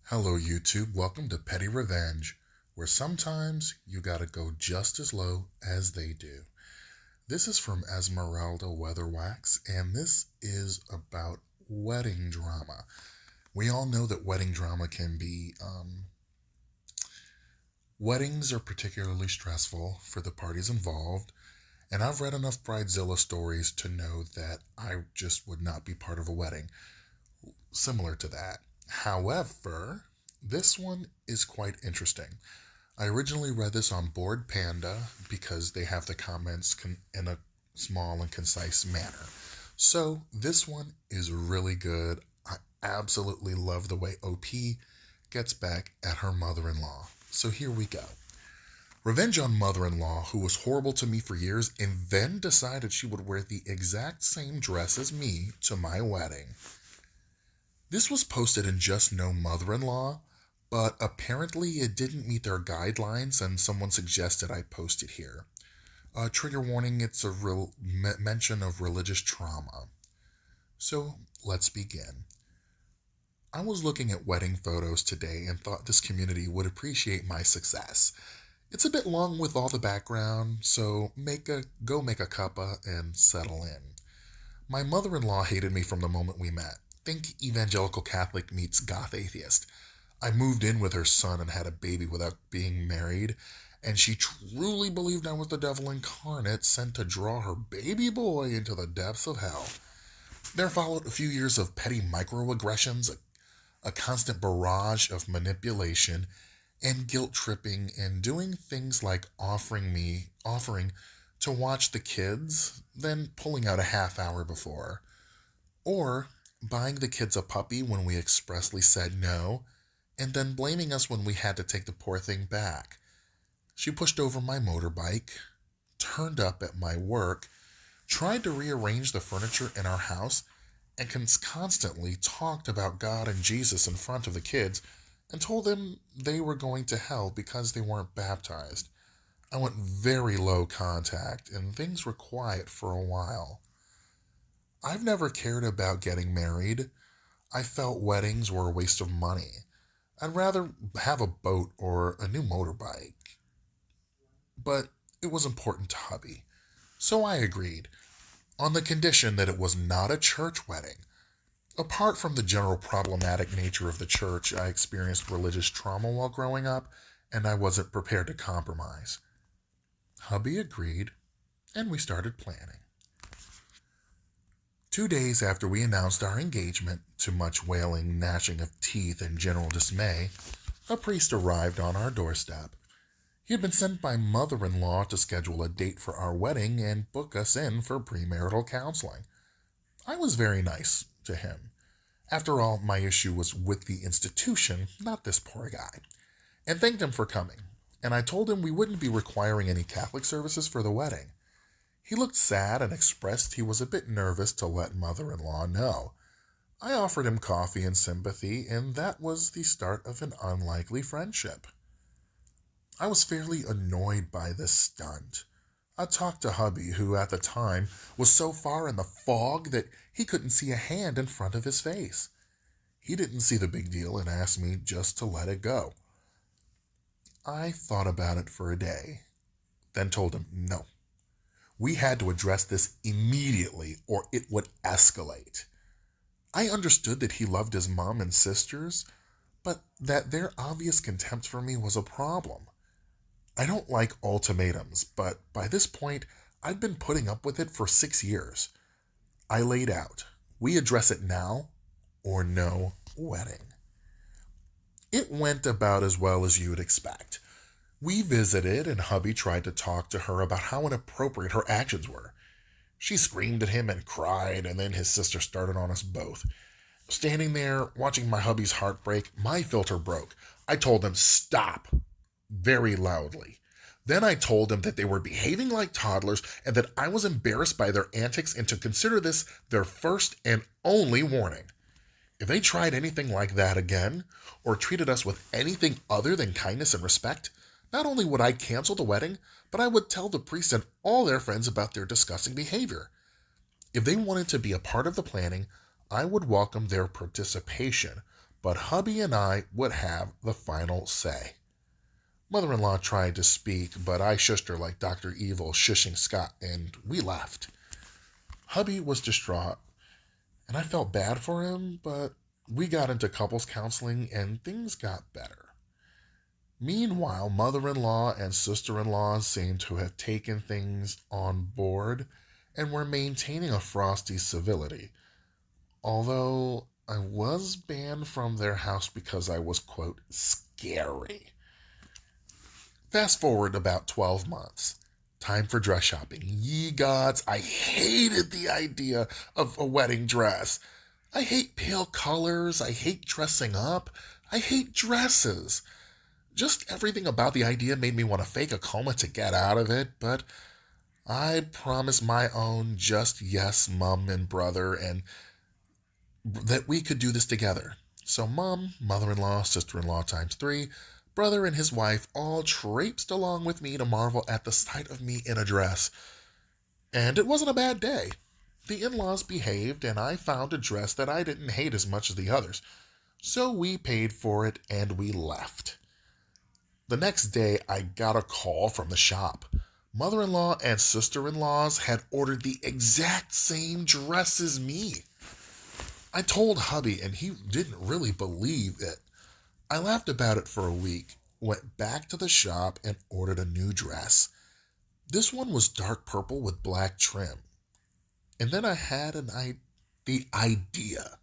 Hello, YouTube. Welcome to Pettyrevenge, where sometimes you gotta go just as low as they do. This is from Esmeralda Weatherwax, and this is about wedding drama. We all know that wedding drama can be, weddings are particularly stressful for the parties involved, and I've read enough Bridezilla stories to know that I just would not be part of a wedding similar to that. However, this one is quite interesting. I originally read this on Board Panda because they have the comments in a small and concise manner. So this one is really good. I absolutely love the way OP gets back at her mother-in-law. So here we go. Revenge on mother-in-law who was horrible to me for years and then decided she would wear the exact same dress as me to my wedding. This was posted in Just No Mother-in-Law, but apparently it didn't meet their guidelines and someone suggested I post it here. Trigger warning, it's a mention of religious trauma. So let's begin. I was looking at wedding photos today and thought this community would appreciate my success. It's a bit long with all the background, so go make a cuppa and settle in. My mother-in-law hated me from the moment we met. Think evangelical Catholic meets goth atheist. I moved in with her son and had a baby without being married, and she truly believed I was the devil incarnate sent to draw her baby boy into the depths of hell. There followed a few years of petty microaggressions, a constant barrage of manipulation and guilt tripping, and doing things like offering to watch the kids, then pulling out a half hour before, or buying the kids a puppy when we expressly said no, and then blaming us when we had to take the poor thing back. She pushed over my motorbike, turned up at my work, tried to rearrange the furniture in our house, and constantly talked about God and Jesus in front of the kids and told them they were going to hell because they weren't baptized. I went very low contact and things were quiet for a while. I've never cared about getting married. I felt weddings were a waste of money. I'd rather have a boat or a new motorbike. But it was important to hubby. So I agreed, on the condition that it was not a church wedding. Apart from the general problematic nature of the church, I experienced religious trauma while growing up, and I wasn't prepared to compromise. Hubby agreed, and we started planning. 2 days after we announced our engagement, to much wailing, gnashing of teeth, and general dismay, a priest arrived on our doorstep. He had been sent by mother-in-law to schedule a date for our wedding and book us in for premarital counseling. I was very nice to him. After all, my issue was with the institution, not this poor guy, and thanked him for coming, and I told him we wouldn't be requiring any Catholic services for the wedding. He looked sad and expressed he was a bit nervous to let mother-in-law know. I offered him coffee and sympathy, and that was the start of an unlikely friendship. I was fairly annoyed by this stunt. I talked to hubby, who at the time was so far in the fog that he couldn't see a hand in front of his face. He didn't see the big deal and asked me just to let it go. I thought about it for a day, then told him no. We had to address this immediately or it would escalate. I understood that he loved his mom and sisters, but that their obvious contempt for me was a problem. I don't like ultimatums, but by this point, I'd been putting up with it for 6 years. I laid out, we address it now or no wedding. It went about as well as you would expect. We visited and hubby tried to talk to her about how inappropriate her actions were. She screamed at him and cried, and then his sister started on us both. Standing there, watching my hubby's heart break, my filter broke. I told him, stop, very loudly. Then I told them that they were behaving like toddlers and that I was embarrassed by their antics and to consider this their first and only warning. If they tried anything like that again, or treated us with anything other than kindness and respect, not only would I cancel the wedding, but I would tell the priest and all their friends about their disgusting behavior. If they wanted to be a part of the planning, I would welcome their participation, but hubby and I would have the final say. Mother-in-law tried to speak, but I shushed her like Dr. Evil shushing Scott, and we left. Hubby was distraught, and I felt bad for him, but we got into couples counseling and things got better. Meanwhile, mother-in-law and sister-in-law seemed to have taken things on board and were maintaining a frosty civility, although I was banned from their house because I was, quote, scary. Fast forward about 12 months. Time for dress shopping. Ye gods, I hated the idea of a wedding dress. I hate pale colors. I hate dressing up. I hate dresses. Just everything about the idea made me want to fake a coma to get out of it, but I promised my own just yes, mom and brother, and that we could do this together. So mom, mother-in-law, sister-in-law times 3, brother and his wife all traipsed along with me to marvel at the sight of me in a dress. And it wasn't a bad day. The in-laws behaved, and I found a dress that I didn't hate as much as the others. So we paid for it, and we left. The next day, I got a call from the shop. Mother-in-law and sister-in-laws had ordered the exact same dress as me. I told hubby, and he didn't really believe it. I laughed about it for a week, went back to the shop, and ordered a new dress. This one was dark purple with black trim. And then I had the idea.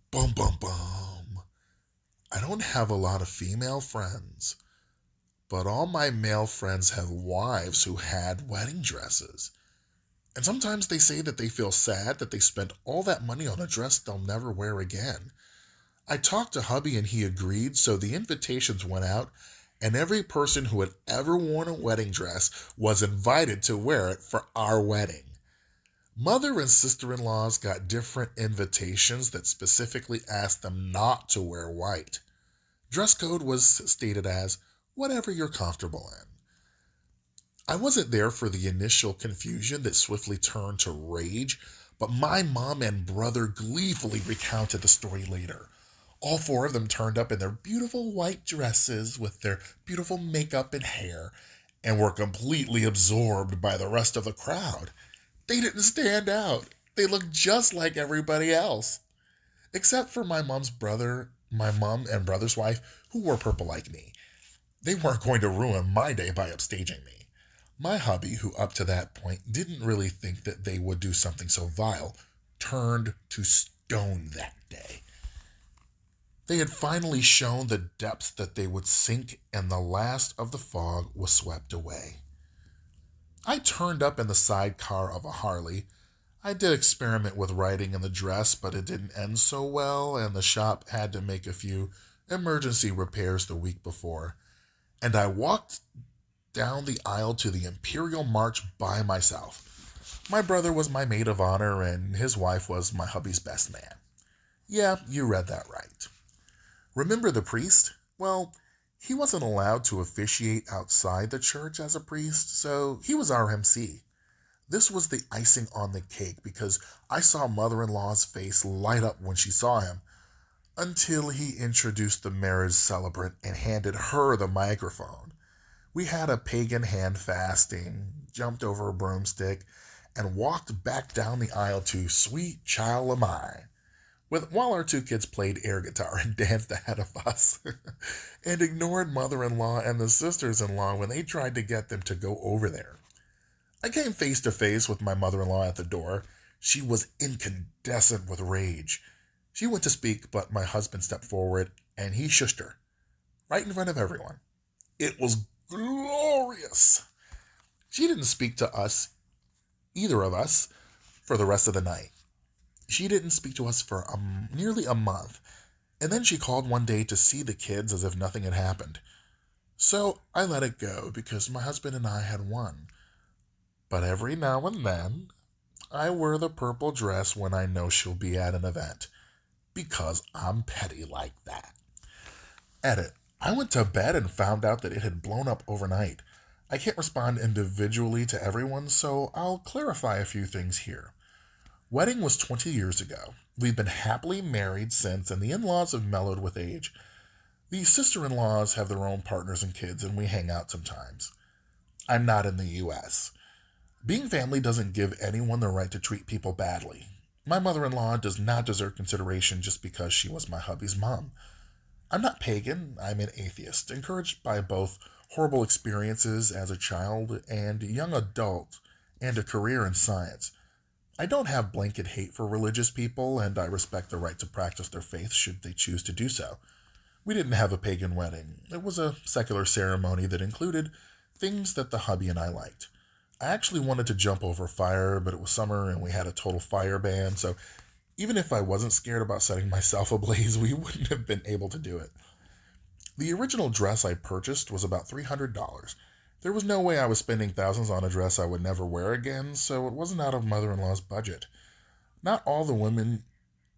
Bum, bum, bum. I don't have a lot of female friends, but all my male friends have wives who had wedding dresses. And sometimes they say that they feel sad that they spent all that money on a dress they'll never wear again. I talked to hubby and he agreed, so the invitations went out, and every person who had ever worn a wedding dress was invited to wear it for our wedding. Mother and sister-in-laws got different invitations that specifically asked them not to wear white. Dress code was stated as whatever you're comfortable in. I wasn't there for the initial confusion that swiftly turned to rage, but my mom and brother gleefully recounted the story later. All 4 of them turned up in their beautiful white dresses with their beautiful makeup and hair and were completely absorbed by the rest of the crowd. They didn't stand out. They looked just like everybody else. Except for my mom and brother's wife, who wore purple like me. They weren't going to ruin my day by upstaging me. My hubby, who up to that point didn't really think that they would do something so vile, turned to stone that day. They had finally shown the depths that they would sink, and the last of the fog was swept away. I turned up in the sidecar of a Harley. I did experiment with riding in the dress, but it didn't end so well, and the shop had to make a few emergency repairs the week before. And I walked down the aisle to the Imperial March by myself. My brother was my maid of honor, and his wife was my hubby's best man. Yeah, you read that right. Remember the priest? Well, he wasn't allowed to officiate outside the church as a priest, so he was our MC. This was the icing on the cake because I saw mother-in-law's face light up when she saw him, until he introduced the marriage celebrant and handed her the microphone. We had a pagan hand fasting, jumped over a broomstick, and walked back down the aisle to Sweet Child of Mine, while our 2 kids played air guitar and danced ahead of us, and ignored mother-in-law and the sisters-in-law when they tried to get them to go over there. I came face to face with my mother-in-law at the door. She was incandescent with rage. She went to speak, but my husband stepped forward, and he shushed her, right in front of everyone. It was glorious. She didn't speak to us, either of us, for the rest of the night. She didn't speak to us for nearly a month, and then she called one day to see the kids as if nothing had happened. So I let it go because my husband and I had won. But every now and then, I wear the purple dress when I know she'll be at an event, because I'm petty like that. Edit. I went to bed and found out that it had blown up overnight. I can't respond individually to everyone, so I'll clarify a few things here. Wedding was 20 years ago. We've been happily married since, and the in-laws have mellowed with age. The sister-in-laws have their own partners and kids, and we hang out sometimes. I'm not in the U.S. Being family doesn't give anyone the right to treat people badly. My mother-in-law does not deserve consideration just because she was my hubby's mom. I'm not pagan, I'm an atheist, encouraged by both horrible experiences as a child and young adult and a career in science. I don't have blanket hate for religious people, and I respect the right to practice their faith should they choose to do so. We didn't have a pagan wedding. It was a secular ceremony that included things that the hubby and I liked. I actually wanted to jump over fire, but it was summer and we had a total fire ban, so even if I wasn't scared about setting myself ablaze, we wouldn't have been able to do it. The original dress I purchased was about $300. There was no way I was spending thousands on a dress I would never wear again, so it wasn't out of mother-in-law's budget. Not all the women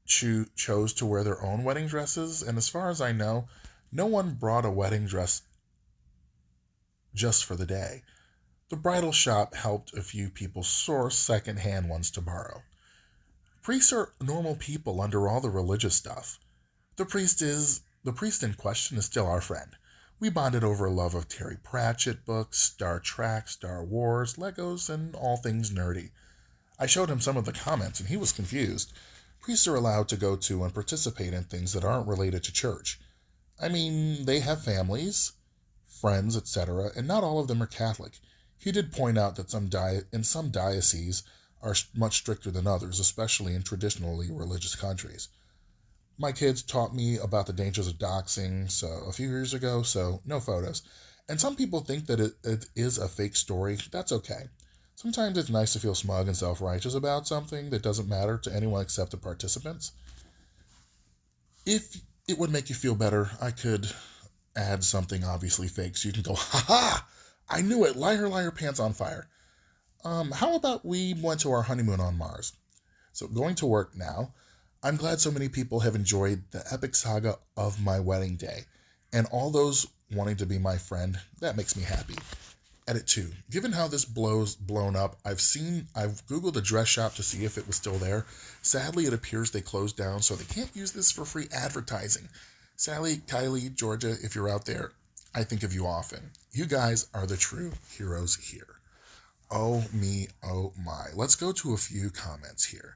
chose to wear their own wedding dresses, and as far as I know, no one brought a wedding dress just for the day. The bridal shop helped a few people source second-hand ones to borrow. Priests are normal people under all the religious stuff. The priest in question is still our friend. We bonded over a love of Terry Pratchett books, Star Trek, Star Wars, Legos, and all things nerdy. I showed him some of the comments and he was confused. Priests are allowed to go to and participate in things that aren't related to church. I mean, they have families, friends, etc., and not all of them are Catholic. He did point out that in some dioceses are much stricter than others, especially in traditionally religious countries. My kids taught me about the dangers of doxing a few years ago, so no photos. And some people think that it is a fake story. That's okay. Sometimes it's nice to feel smug and self-righteous about something that doesn't matter to anyone except the participants. If it would make you feel better, I could add something obviously fake so you can go, ha ha! I knew it! Liar, liar, pants on fire. How about we went to our honeymoon on Mars? So going to work now, I'm glad so many people have enjoyed the epic saga of my wedding day, and all those wanting to be my friend, that makes me happy. Edit 2. Given how this blown up, I've Googled the dress shop to see if it was still there. Sadly, it appears they closed down, so they can't use this for free advertising. Sally, Kylie, Georgia, if you're out there, I think of you often. You guys are the true heroes here. Oh me, oh my. Let's go to a few comments here.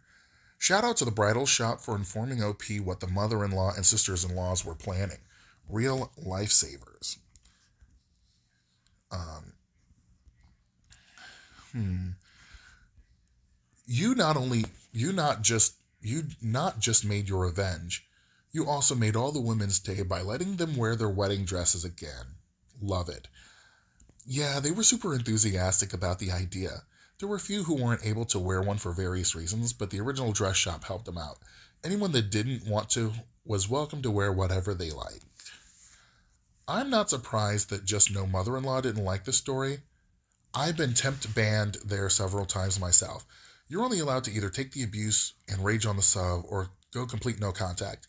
Shout out to the bridal shop for informing OP what the mother-in-law and sisters-in-laws were planning. Real lifesavers. You not just made your revenge. You also made all the women's day by letting them wear their wedding dresses again. Love it. Yeah, they were super enthusiastic about the idea. There were a few who weren't able to wear one for various reasons, but the original dress shop helped them out. Anyone that didn't want to was welcome to wear whatever they liked. I'm not surprised that Just No Mother-in-Law didn't like this story. I've been banned there several times myself. You're only allowed to either take the abuse and rage on the sub or go complete no contact.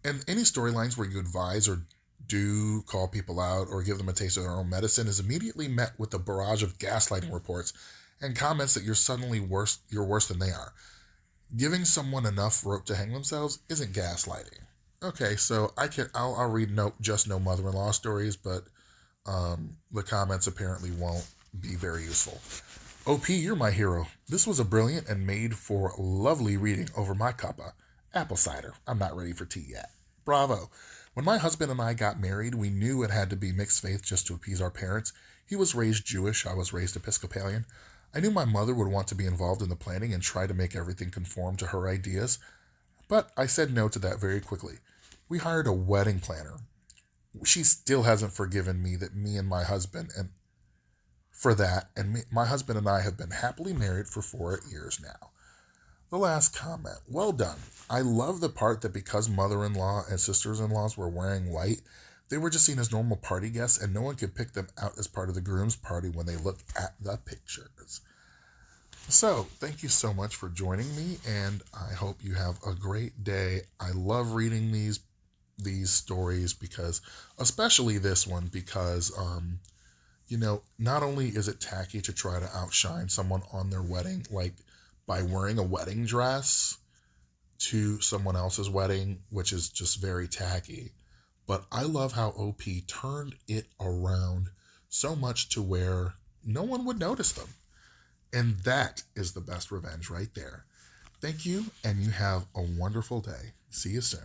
And any storylines where you advise or do call people out or give them a taste of their own medicine is immediately met with a barrage of gaslighting reports and comments that you're worse than they are. Giving someone enough rope to hang themselves isn't gaslighting. Okay, so I'll read Just No Mother-in-Law stories, but the comments apparently won't be very useful. OP, you're my hero. This was a brilliant and made for lovely reading over my cuppa. Apple cider. I'm not ready for tea yet. Bravo. When my husband and I got married, we knew it had to be mixed faith just to appease our parents. He was raised Jewish. I was raised Episcopalian. I knew my mother would want to be involved in the planning and try to make everything conform to her ideas, but I said no to that very quickly. We hired a wedding planner. She still hasn't forgiven me that me and my husband and for that, and my husband and I have been happily married for 4 years now. The last comment. Well done. I love the part that because mother-in-law and sisters-in-laws were wearing white, they were just seen as normal party guests and no one could pick them out as part of the groom's party when they look at the pictures. So, thank you so much for joining me, and I hope you have a great day. I love reading these stories because, especially this one, because, not only is it tacky to try to outshine someone on their wedding, like by wearing a wedding dress to someone else's wedding, which is just very tacky. But I love how OP turned it around so much to where no one would notice them. And that is the best revenge right there. Thank you, and you have a wonderful day. See you soon.